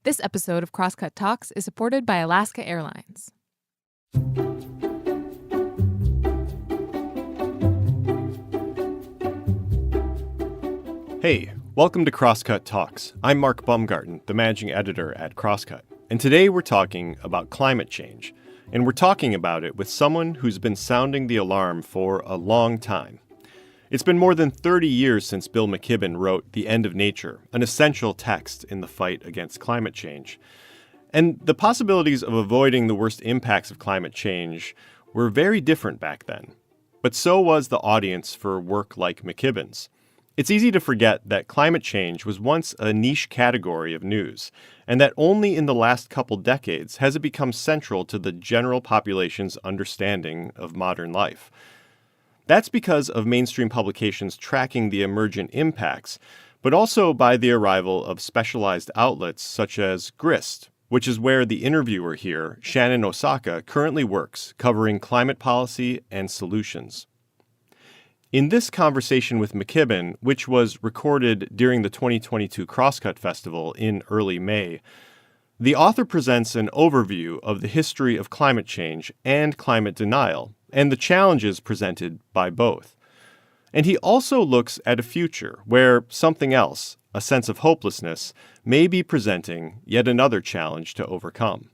This episode of Crosscut Talks is supported by Alaska Airlines. Hey, welcome to Crosscut Talks. I'm Mark Baumgarten, the managing editor at Crosscut. And today we're talking about climate change. And we're talking about it with someone who's been sounding the alarm for a long time. It's been more than 30 years since Bill McKibben wrote The End of Nature, an essential text in the fight against climate change. And the possibilities of avoiding the worst impacts of climate change were very different back then. But so was the audience for work like McKibben's. It's easy to forget that climate change was once a niche category of news, and that only in the last couple decades has it become central to the general population's understanding of modern life. That's because of mainstream publications tracking the emergent impacts, but also by the arrival of specialized outlets such as Grist, which is where the interviewer here, Shannon Osaka, currently works, covering climate policy and solutions. In this conversation with McKibben, which was recorded during the 2022 Crosscut Festival in early May, the author presents an overview of the history of climate change and climate denial, and the challenges presented by both. And he also looks at a future where something else, a sense of hopelessness, may be presenting yet another challenge to overcome.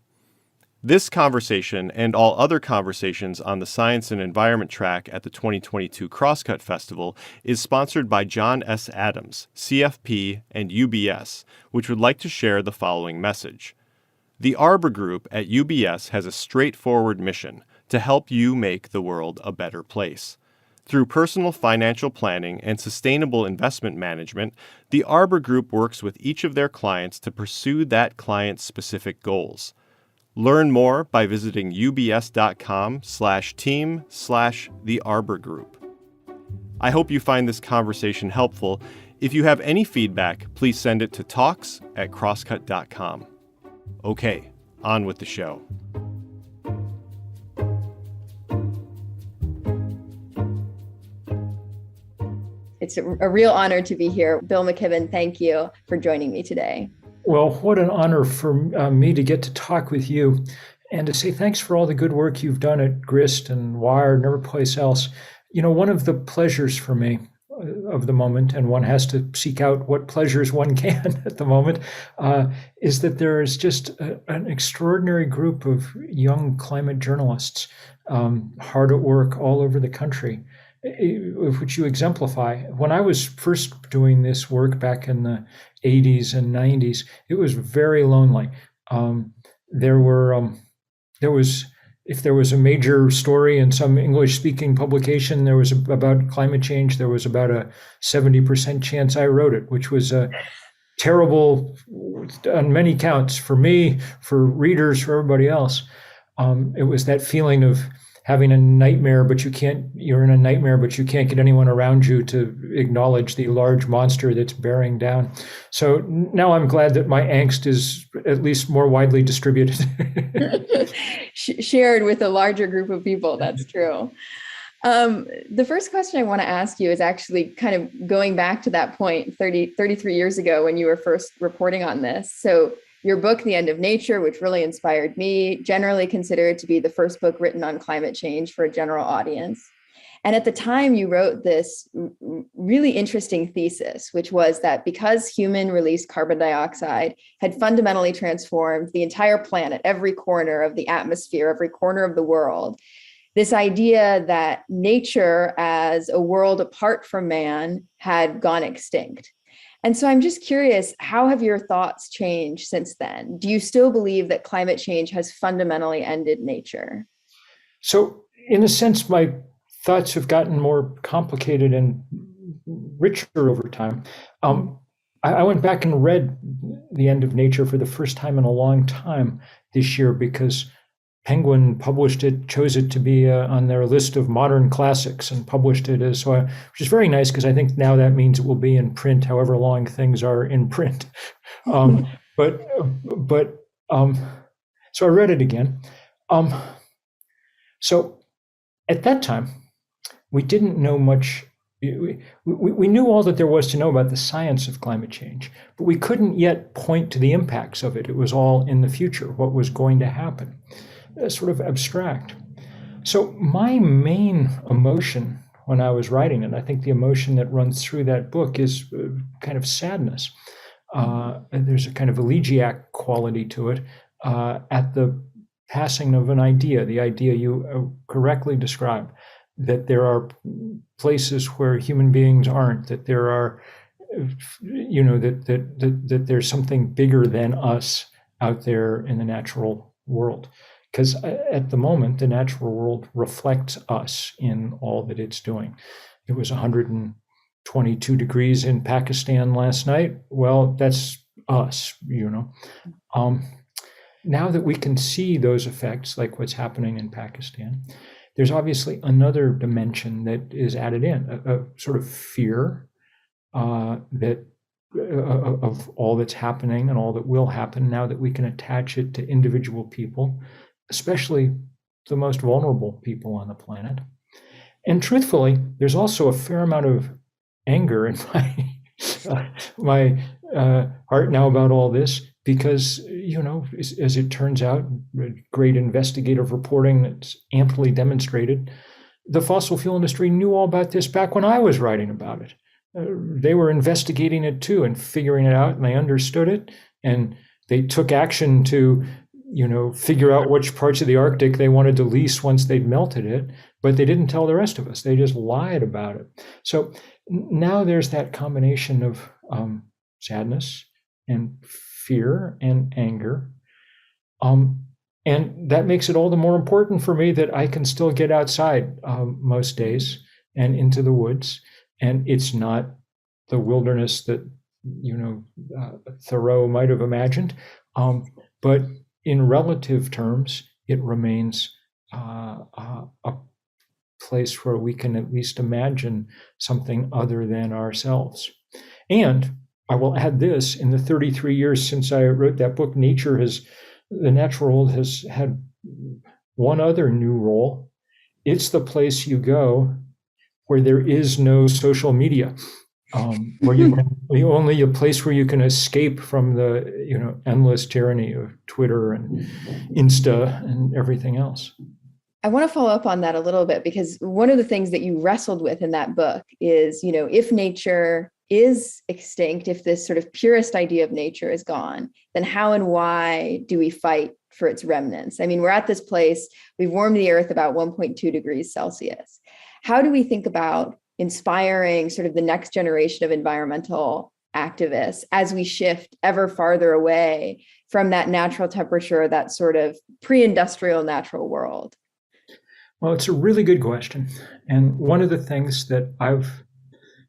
This conversation and all other conversations on the Science and Environment track at the 2022 Crosscut Festival is sponsored by John S. Adams, CFP, and UBS, which would like to share the following message. The Arbor Group at UBS has a straightforward mission to help you make the world a better place. Through personal financial planning and sustainable investment management, the Arbor Group works with each of their clients to pursue that client's specific goals. Learn more by visiting ubs.com/team/the Arbor Group. I hope you find this conversation helpful. If you have any feedback, please send it to talks@crosscut.com. Okay, on with the show. It's a real honor to be here. Bill McKibben, thank you for joining me today. Well, what an honor for me to get to talk with you and to say thanks for all the good work you've done at Grist and Wired and every place else. You know, one of the pleasures for me of the moment, and one has to seek out what pleasures one can at the moment, is that there is just an extraordinary group of young climate journalists hard at work all over the country, which you exemplify. When I was first doing this work back in the 80s and 90s, it was very lonely. If there was a major story in some English-speaking publication, there was about climate change, there was about a 70% chance I wrote it, which was terrible on many counts for me, for readers, for everybody else. It was that feeling of having a nightmare, you're in a nightmare, but you can't get anyone around you to acknowledge the large monster that's bearing down. So now I'm glad that my angst is at least more widely distributed. Shared with a larger group of people, that's true. The first question I want to ask you is actually kind of going back to that point 33 years ago when you were first reporting on this. So your book, The End of Nature, which really inspired me, generally considered to be the first book written on climate change for a general audience. And at the time, you wrote this really interesting thesis, which was that because human-released carbon dioxide had fundamentally transformed the entire planet, every corner of the atmosphere, every corner of the world, this idea that nature as a world apart from man had gone extinct. And so I'm just curious, how have your thoughts changed since then? Do you still believe that climate change has fundamentally ended nature? So in a sense, my thoughts have gotten more complicated and richer over time. I went back and read The End of Nature for the first time in a long time this year because Penguin published it, chose it to be on their list of modern classics and published it which is very nice because I think now that means it will be in print, however long things are in print. So I read it again. So at that time, we didn't know much we knew all that there was to know about the science of climate change, but we couldn't yet point to the impacts of it. It was all in the future, what was going to happen, sort of abstract. So my main emotion when I was writing it, I think the emotion that runs through that book is kind of sadness. And there's a kind of elegiac quality to it at the passing of an idea, the idea you correctly described, that there are places where human beings aren't, that there are, that there's something bigger than us out there in the natural world. Because at the moment, the natural world reflects us in all that it's doing. It was 122 degrees in Pakistan last night. Well, that's us, Now that we can see those effects, like what's happening in Pakistan, there's obviously another dimension that is added in, a sort of fear that of all that's happening and all that will happen now that we can attach it to individual people, especially the most vulnerable people on the planet. And truthfully, there's also a fair amount of anger in my heart now about all this, because, as it turns out, great investigative reporting that's amply demonstrated, the fossil fuel industry knew all about this back when I was writing about it. They were investigating it too and figuring it out, and they understood it, and they took action to figure out which parts of the Arctic they wanted to lease once they'd melted it, but they didn't tell the rest of us. They just lied about it. So now there's that combination of sadness and fear and anger. And that makes it all the more important for me that I can still get outside most days and into the woods. And it's not the wilderness that, Thoreau might have imagined. But in relative terms, it remains a place where we can at least imagine something other than ourselves. And I will add this, in the 33 years since I wrote that book, the natural world has had one other new role. It's the place you go where there is no social media, where only a place where you can escape from the endless tyranny of Twitter and Insta and everything else. I want to follow up on that a little bit, because one of the things that you wrestled with in that book is, if nature is extinct, if this sort of purest idea of nature is gone, then how and why do we fight for its remnants? I mean, we're at this place, we've warmed the earth about 1.2 degrees Celsius. How do we think about inspiring sort of the next generation of environmental activists as we shift ever farther away from that natural temperature, that sort of pre-industrial natural world? Well, it's a really good question. And one of the things that I've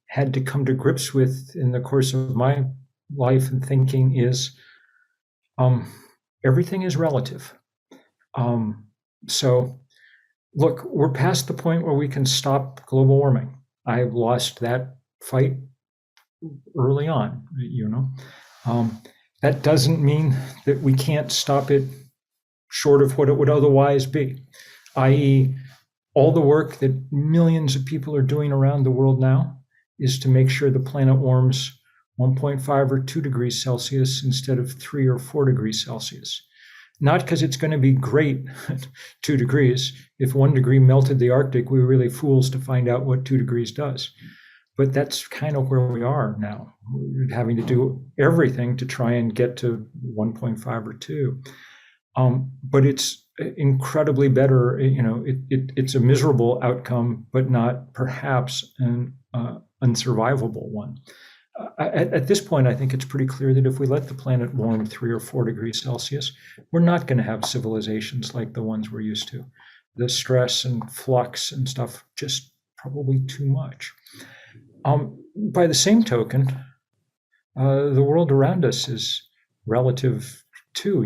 had to come to grips with in the course of my life and thinking is everything is relative. So look, we're past the point where we can stop global warming. I lost that fight early on, That doesn't mean that we can't stop it short of what it would otherwise be, i.e., all the work that millions of people are doing around the world now is to make sure the planet warms 1.5 or 2 degrees Celsius instead of 3 or 4 degrees Celsius. Not because it's going to be great at 2 degrees. If 1 degree melted the Arctic, we were really fools to find out what 2 degrees does. But that's kind of where we are now, we're having to do everything to try and get to 1.5 or 2. But it's incredibly better. It's a miserable outcome, but not perhaps an unsurvivable one. At this point, I think it's pretty clear that if we let the planet warm 3 or 4 degrees Celsius, we're not going to have civilizations like the ones we're used to. The stress and flux and stuff, just probably too much. By the same token, the world around us is relative too,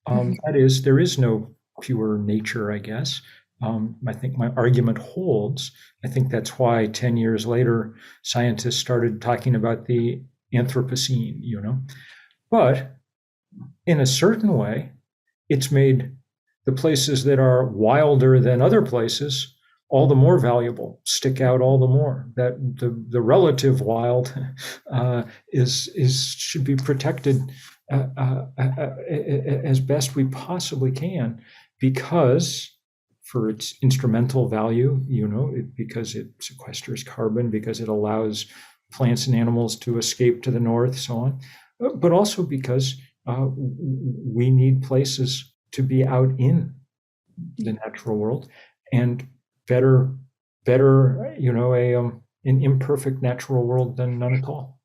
That is, there is no pure nature, I guess. I think my argument holds. I think that's why 10 years later, scientists started talking about the Anthropocene, But in a certain way, it's made the places that are wilder than other places all the more valuable, stick out all the more. That the relative wild is should be protected as best we possibly can, because for its instrumental value, because it sequesters carbon, because it allows plants and animals to escape to the north, so on, but also because we need places to be out in the natural world, and better, an imperfect natural world than none at all.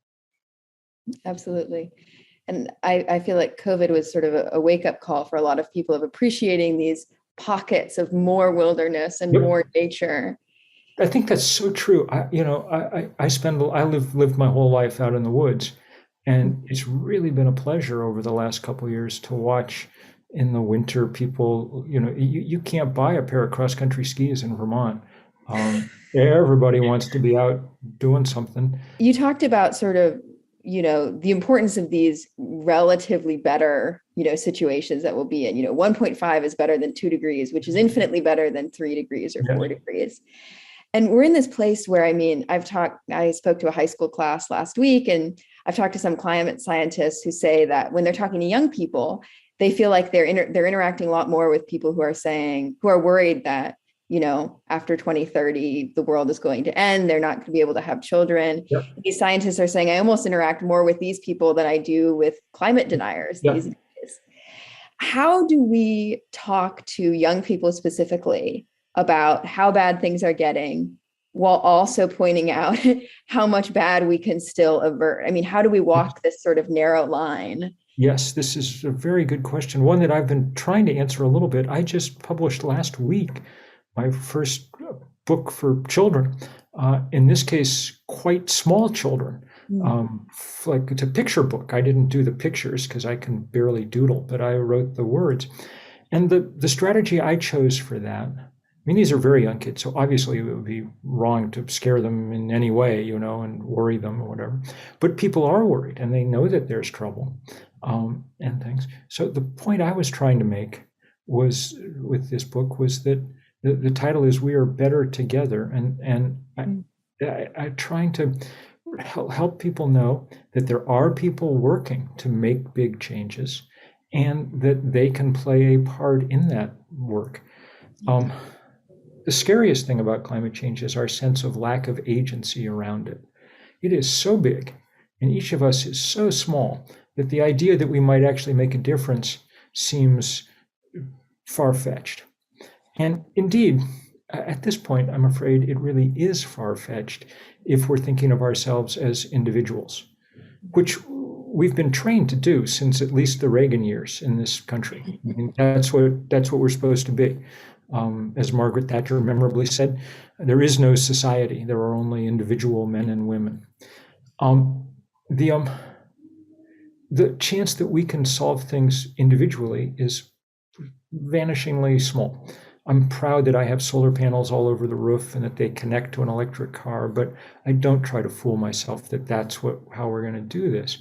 Absolutely. And I feel like COVID was sort of a wake-up call for a lot of people of appreciating these pockets of more wilderness and more nature. I think that's so true. I lived my whole life out in the woods, and it's really been a pleasure over the last couple of years to watch in the winter people. You can't buy a pair of cross-country skis in Vermont. Everybody wants to be out doing something. You talked about sort of, the importance of these relatively better, situations that we'll be in. 1.5 is better than 2 degrees, which is infinitely better than 3 degrees or 4 degrees. And we're in this place where, I spoke to a high school class last week, and I've talked to some climate scientists who say that when they're talking to young people, they feel like they're interacting a lot more with people who are worried that, after 2030, the world is going to end. They're not going to be able to have children. Yep. These scientists are saying, I almost interact more with these people than I do with climate deniers these days. How do we talk to young people specifically about how bad things are getting, while also pointing out how much bad we can still avert? I mean, how do we walk this sort of narrow line? Yes, this is a very good question. One that I've been trying to answer a little bit. I just published last week my first book for children, in this case, quite small children. Like it's a picture book. I didn't do the pictures because I can barely doodle, but I wrote the words. And the strategy I chose for that, these are very young kids, so obviously it would be wrong to scare them in any way, and worry them or whatever. But people are worried, and they know that there's trouble and things. So the point I was trying to make with this book was that the title is "We Are Better Together," and I'm trying to help people know that there are people working to make big changes, and that they can play a part in that work. The scariest thing about climate change is our sense of lack of agency around it. It is so big, and each of us is so small, that the idea that we might actually make a difference seems far-fetched. And indeed, at this point, I'm afraid it really is far-fetched if we're thinking of ourselves as individuals, which we've been trained to do since at least the Reagan years in this country. That's what we're supposed to be. As Margaret Thatcher memorably said, there is no society, there are only individual men and women. The chance that we can solve things individually is vanishingly small. I'm proud that I have solar panels all over the roof and that they connect to an electric car, but I don't try to fool myself that that's how we're going to do this.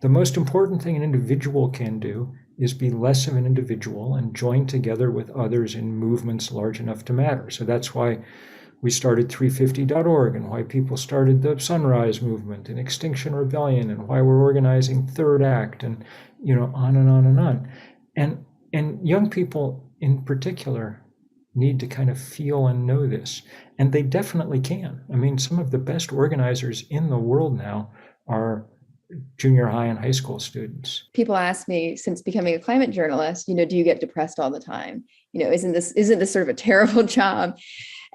The most important thing an individual can do is be less of an individual and join together with others in movements large enough to matter. So that's why we started 350.org, and why people started the Sunrise Movement and Extinction Rebellion, and why we're organizing Third Act, and on and on and on. And young people in particular need to kind of feel and know this, and they definitely can. Some of the best organizers in the world now are junior high and high school students. People ask me, since becoming a climate journalist, do you get depressed all the time? Isn't this sort of a terrible job?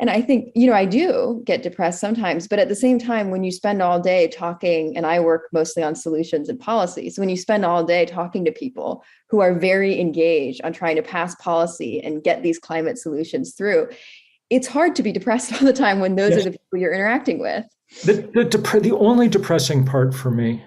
And I think, I do get depressed sometimes, but at the same time, when you spend all day talking, and I work mostly on solutions and policies, when you spend all day talking to people who are very engaged on trying to pass policy and get these climate solutions through, it's hard to be depressed all the time when those are the people you're interacting with. The only depressing part for me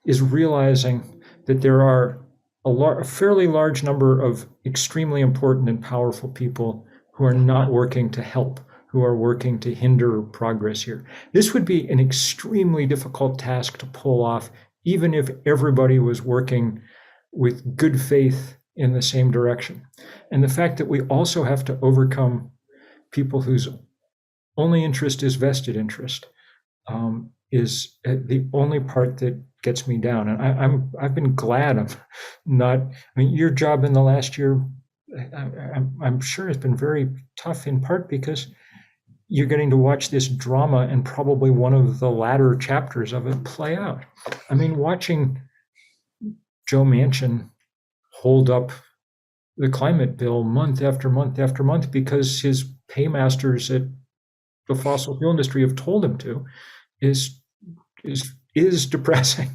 is realizing that there are a fairly large number of extremely important and powerful people who are not working to help, who are working to hinder progress here. This would be an extremely difficult task to pull off, even if everybody was working with good faith in the same direction. And the fact that we also have to overcome people whose only interest is vested interest, is the only part that gets me down. And I've been glad I'm not. I mean, your job in the last year, I'm sure, has been very tough in part because you're getting to watch this drama and probably one of the latter chapters of it play out. I mean, watching Joe Manchin hold up the climate bill month after month after month because his paymasters at the fossil fuel industry have told him to is depressing.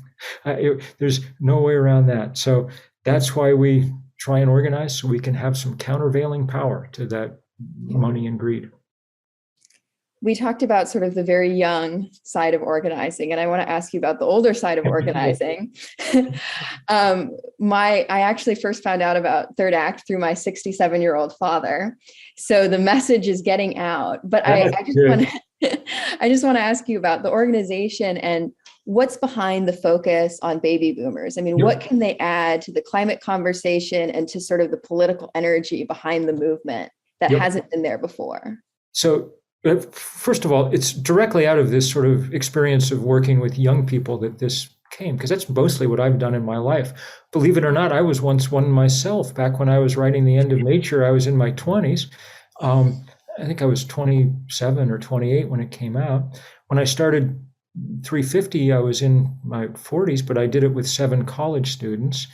There's no way around that. So that's why we try and organize, so we can have some countervailing power to that money and greed. We talked about sort of the very young side of organizing, and I want to ask you about the older side of organizing. I actually first found out about Third Act through my 67-year-old father. So the message is getting out. But I just want to ask you about the organization and what's behind the focus on baby boomers. I mean, what can they add to the climate conversation and to sort of the political energy behind the movement that hasn't been there before? So first of all, it's directly out of this sort of experience of working with young people that this came, because that's mostly what I've done in my life. Believe it or not, I was once one myself. Back when I was writing The End of Nature, I was in my 20s. I think I was 27 or 28 when it came out. When I started 350, I was in my 40s, but I did it with 7 college students.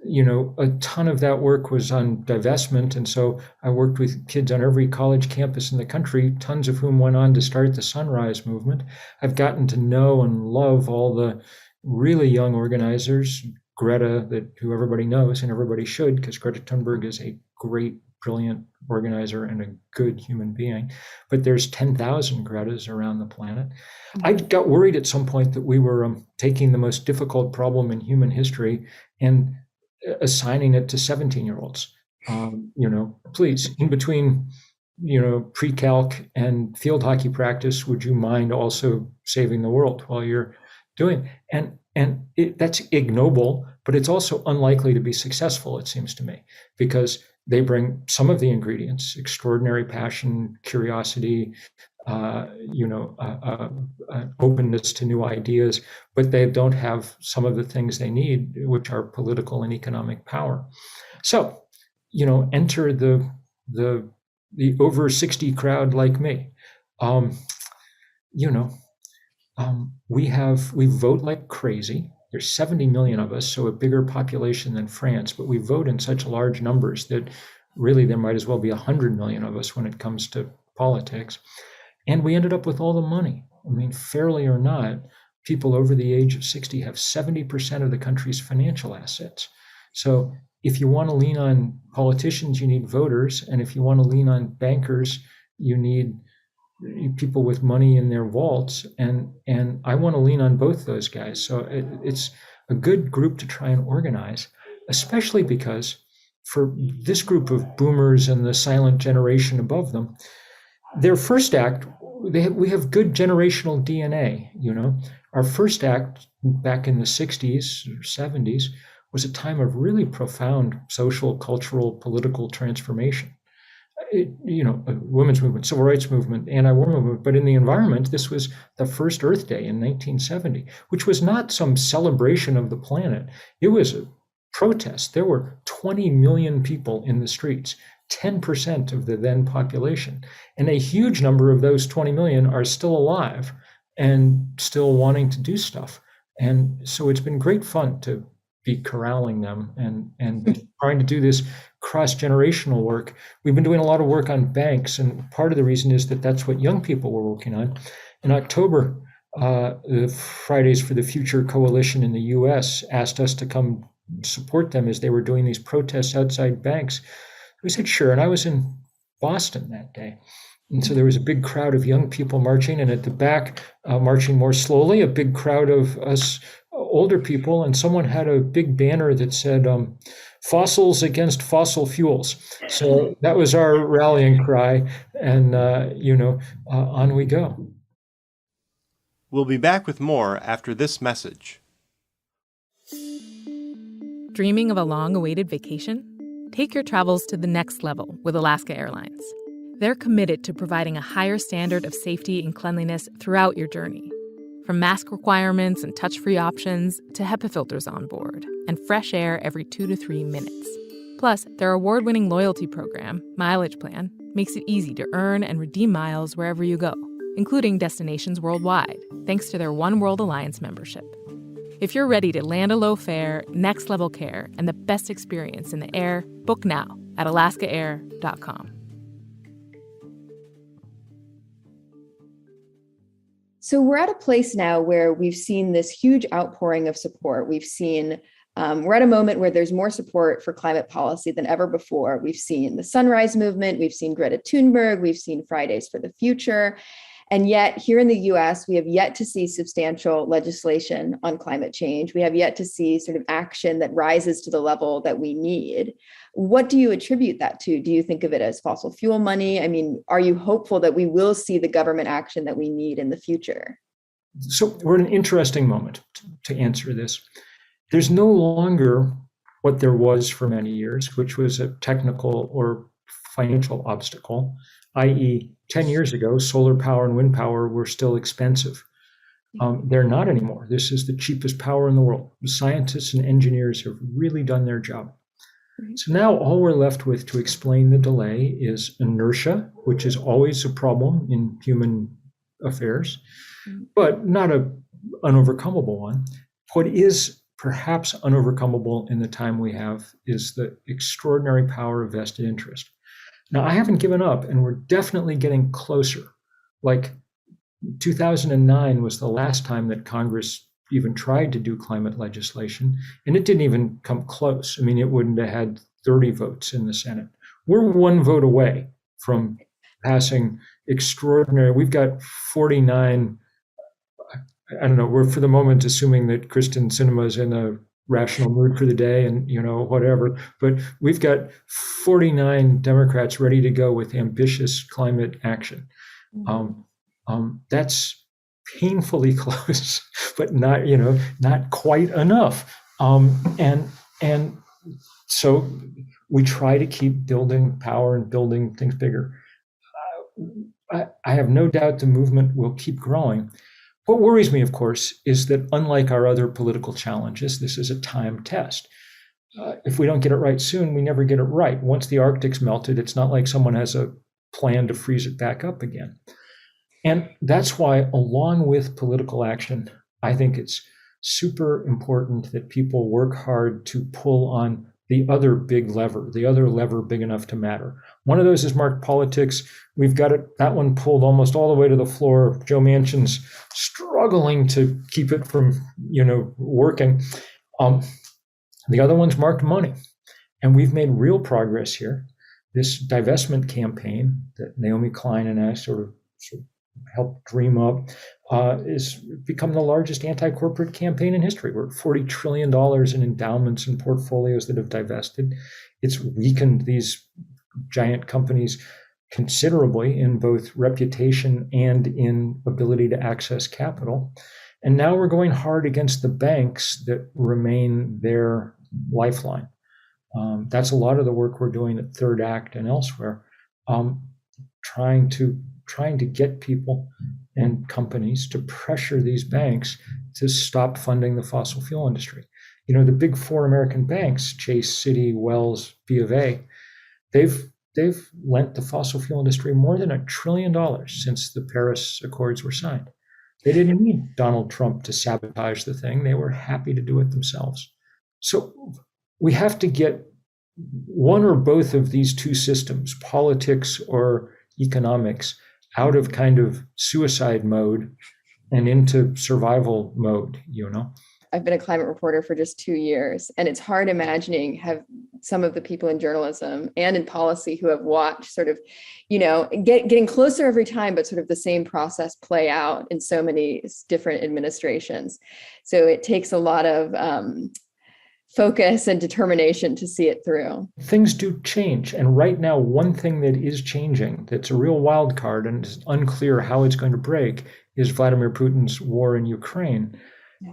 A ton of that work was on divestment. And so I worked with kids on every college campus in the country, tons of whom went on to start the Sunrise Movement. I've gotten to know and love all the really young organizers, Greta, who everybody knows and everybody should, because Greta Thunberg is a great, brilliant organizer and a good human being. But there's 10,000 Gretas around the planet. I got worried at some point that we were taking the most difficult problem in human history and assigning it to 17-year-olds. Please, in between, pre-calc and field hockey practice, would you mind also saving the world while you're doing? That's ignoble, but it's also unlikely to be successful, it seems to me, because they bring some of the ingredients: extraordinary passion, curiosity, openness to new ideas, but they don't have some of the things they need, which are political and economic power. So, enter the over 60 crowd like me. We vote like crazy. There's 70 million of us, so a bigger population than France, but we vote in such large numbers that really there might as well be 100 million of us when it comes to politics. And we ended up with all the money. I mean, fairly or not, people over the age of 60 have 70% of the country's financial assets. So if you want to lean on politicians, you need voters. And if you want to lean on bankers, you need people with money in their vaults. And I want to lean on both those guys. So it's a good group to try and organize, especially because for this group of boomers and the silent generation above them, their first act, we have good generational DNA. Our first act back in the 60s or 70s was a time of really profound social, cultural, political transformation. A women's movement, civil rights movement, anti-war movement. But in the environment, this was the first Earth Day in 1970, which was not some celebration of the planet. It was a protest. There were 20 million people in the streets, 10% of the then population. And a huge number of those 20 million are still alive and still wanting to do stuff. And so it's been great fun to be corralling them and trying to do this cross-generational work. We've been doing a lot of work on banks, and part of the reason is that that's what young people were working on. In October, the Fridays for the Future Coalition in the US asked us to come support them as they were doing these protests outside banks. We said, sure. And I was in Boston that day. And so there was a big crowd of young people marching, and at the back, marching more slowly, a big crowd of us older people. And someone had a big banner that said, fossils against fossil fuels. So that was our rallying cry. And, on we go. We'll be back with more after this message. Dreaming of a long-awaited vacation? Take your travels to the next level with Alaska Airlines. They're committed to providing a higher standard of safety and cleanliness throughout your journey. From mask requirements and touch-free options to HEPA filters on board and fresh air every 2 to 3 minutes. Plus, their award-winning loyalty program, Mileage Plan, makes it easy to earn and redeem miles wherever you go, including destinations worldwide, thanks to their One World Alliance membership. If you're ready to land a low fare, next-level care, and the best experience in the air, book now at alaskaair.com. So we're at a place now where we've seen this huge outpouring of support. We're at a moment where there's more support for climate policy than ever before. We've seen the Sunrise Movement, we've seen Greta Thunberg, we've seen Fridays for the Future. And yet here in the US, we have yet to see substantial legislation on climate change. We have yet to see sort of action that rises to the level that we need. What do you attribute that to? Do you think of it as fossil fuel money? I mean, are you hopeful that we will see the government action that we need in the future? So we're in an interesting moment to answer this. There's no longer what there was for many years, which was a technical or financial obstacle, i.e., 10 years ago, solar power and wind power were still expensive. They're not anymore. This is the cheapest power in the world. The scientists and engineers have really done their job. So now all we're left with to explain the delay is inertia, which is always a problem in human affairs, but not an unovercomable one. What is perhaps unovercomable in the time we have is the extraordinary power of vested interest. Now, I haven't given up, and we're definitely getting closer. Like 2009 was the last time that Congress even tried to do climate legislation, and it didn't even come close. I mean, it wouldn't have had 30 votes in the Senate. We're one vote away from passing extraordinary. We've got 49. I don't know. We're for the moment assuming that Kristen Sinema's in a rational mood for the day and, whatever. But we've got 49 Democrats ready to go with ambitious climate action. That's painfully close, but not quite enough. And so we try to keep building power and building things bigger. I have no doubt the movement will keep growing. What worries me, of course, is that unlike our other political challenges, this is a time test. If we don't get it right soon, we never get it right. Once the Arctic's melted, it's not like someone has a plan to freeze it back up again. And that's why, along with political action, I think it's super important that people work hard to pull on the other big lever, the other lever big enough to matter. One of those is marked politics. We've got that one pulled almost all the way to the floor. Joe Manchin's struggling to keep it from, working. The other one's marked money. And we've made real progress here. This divestment campaign that Naomi Klein and I sort of helped dream up is become the largest anti-corporate campaign in history. We're at $40 trillion in endowments and portfolios that have divested. It's weakened these giant companies considerably in both reputation and in ability to access capital. And now we're going hard against the banks that remain their lifeline. That's a lot of the work we're doing at Third Act and elsewhere, trying to get people and companies to pressure these banks to stop funding the fossil fuel industry. The big four American banks, Chase, Citi, Wells, B of A, they've lent the fossil fuel industry more than $1 trillion since the Paris Accords were signed. They didn't need Donald Trump to sabotage the thing. They were happy to do it themselves. So we have to get one or both of these two systems, politics or economics, out of kind of suicide mode and into survival mode, I've been a climate reporter for just 2 years, and it's hard imagining have some of the people in journalism and in policy who have watched sort of, getting closer every time, but sort of the same process play out in so many different administrations. So it takes a lot of focus and determination to see it through. Things do change. And right now, one thing that is changing, that's a real wild card and it's unclear how it's going to break, is Vladimir Putin's war in Ukraine.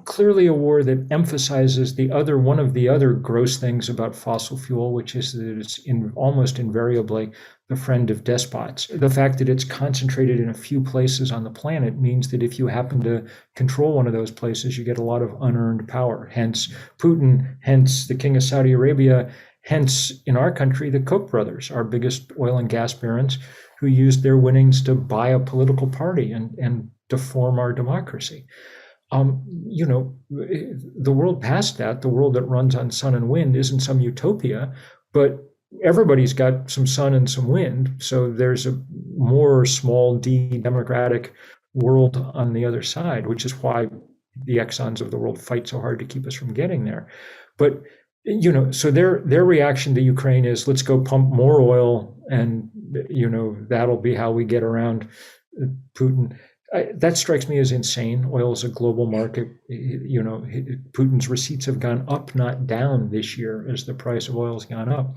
Clearly a war that emphasizes one of the other gross things about fossil fuel, which is that it's almost invariably the friend of despots. The fact that it's concentrated in a few places on the planet means that if you happen to control one of those places, you get a lot of unearned power. Hence Putin, hence the King of Saudi Arabia, hence in our country, the Koch brothers, our biggest oil and gas barons, who used their winnings to buy a political party and deform our democracy. The world past that, the world that runs on sun and wind, isn't some utopia, but everybody's got some sun and some wind. So there's a more small d democratic world on the other side, which is why the Exxons of the world fight so hard to keep us from getting there. But, so their reaction to Ukraine is, let's go pump more oil and, that'll be how we get around Putin. That strikes me as insane. Oil is a global market. Putin's receipts have gone up, not down this year as the price of oil has gone up.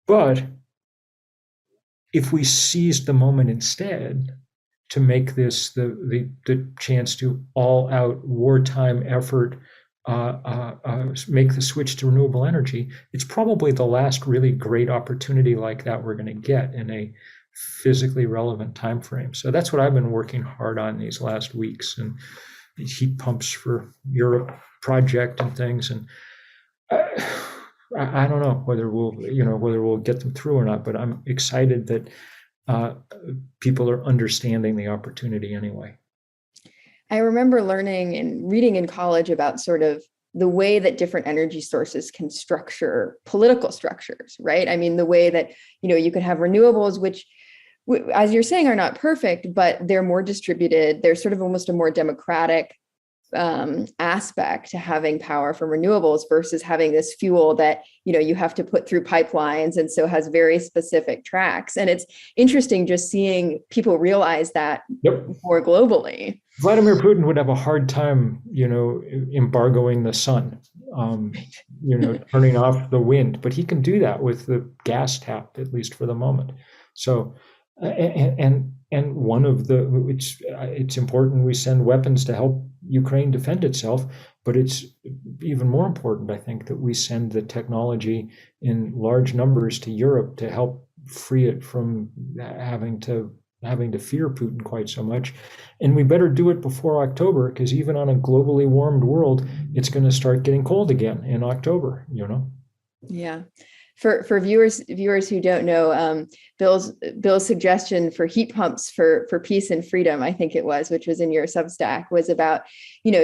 But if we seize the moment instead to make this the chance to all out wartime effort, make the switch to renewable energy, it's probably the last really great opportunity like that we're going to get in a physically relevant time frame. So that's what I've been working hard on these last weeks, and these heat pumps for Europe project and things. And I don't know whether we'll get them through or not, but I'm excited that people are understanding the opportunity anyway. I remember learning and reading in college about sort of the way that different energy sources can structure political structures, right? I mean, the way that, you could have renewables, which, as you're saying, are not perfect, but they're more distributed. There's sort of almost a more democratic aspect to having power from renewables versus having this fuel that, you have to put through pipelines and so has very specific tracks. And it's interesting just seeing people realize that more globally. Vladimir Putin would have a hard time, embargoing the sun, turning off the wind, but he can do that with the gas tap, at least for the moment. So, and one of it's important we send weapons to help Ukraine defend itself, but it's even more important, I think, that we send the technology in large numbers to Europe to help free it from having to fear Putin quite so much. And we better do it before October, because even on a globally warmed world, it's going to start getting cold again in October, Yeah. For viewers who don't know, Bill's suggestion for heat pumps for peace and freedom, I think it was, which was in your Substack, was about,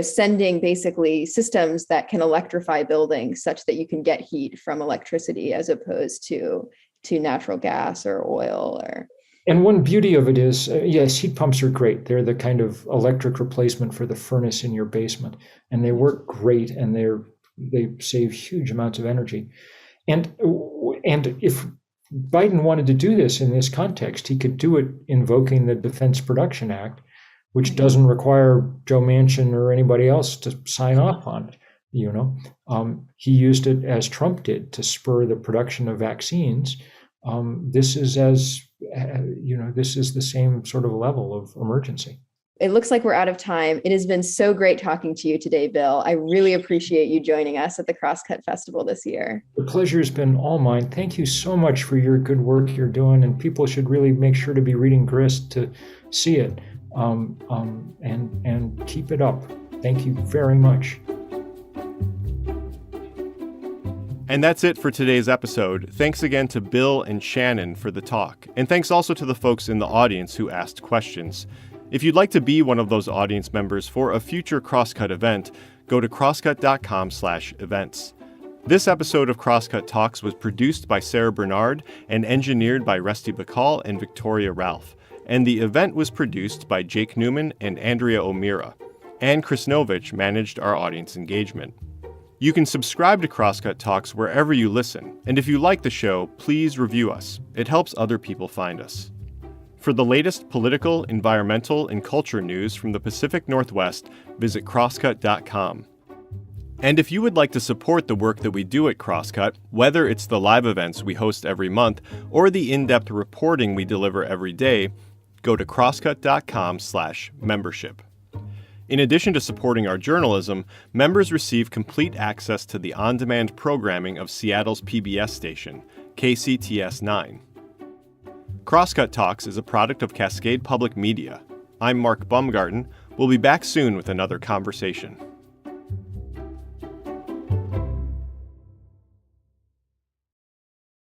sending basically systems that can electrify buildings such that you can get heat from electricity as opposed to natural gas or oil or. And one beauty of it is, yes, heat pumps are great. They're the kind of electric replacement for the furnace in your basement, and they work great, and they save huge amounts of energy. And if Biden wanted to do this in this context, he could do it invoking the Defense Production Act, which doesn't require Joe Manchin or anybody else to sign off on it. He used it, as Trump did, to spur the production of vaccines. This is the same sort of level of emergency. It looks like we're out of time. It has been so great talking to you today, Bill. I really appreciate you joining us at the Crosscut Festival this year. The pleasure has been all mine. Thank you so much for your good work you're doing, and people should really make sure to be reading Grist to see it, and keep it up. Thank you very much. And that's it for today's episode. Thanks again to Bill and Shannon for the talk. And thanks also to the folks in the audience who asked questions. If you'd like to be one of those audience members for a future Crosscut event, go to crosscut.com/events. This episode of Crosscut Talks was produced by Sarah Bernard and engineered by Rusty Bacall and Victoria Ralph. And the event was produced by Jake Newman and Andrea O'Meara. Ann Krisnovich managed our audience engagement. You can subscribe to Crosscut Talks wherever you listen, and if you like the show, please review us. It helps other people find us. For the latest political, environmental, and culture news from the Pacific Northwest, visit crosscut.com. And if you would like to support the work that we do at Crosscut, whether it's the live events we host every month or the in-depth reporting we deliver every day, go to crosscut.com/membership. In addition to supporting our journalism, members receive complete access to the on-demand programming of Seattle's PBS station, KCTS 9. Crosscut Talks is a product of Cascade Public Media. I'm Mark Baumgarten. We'll be back soon with another conversation.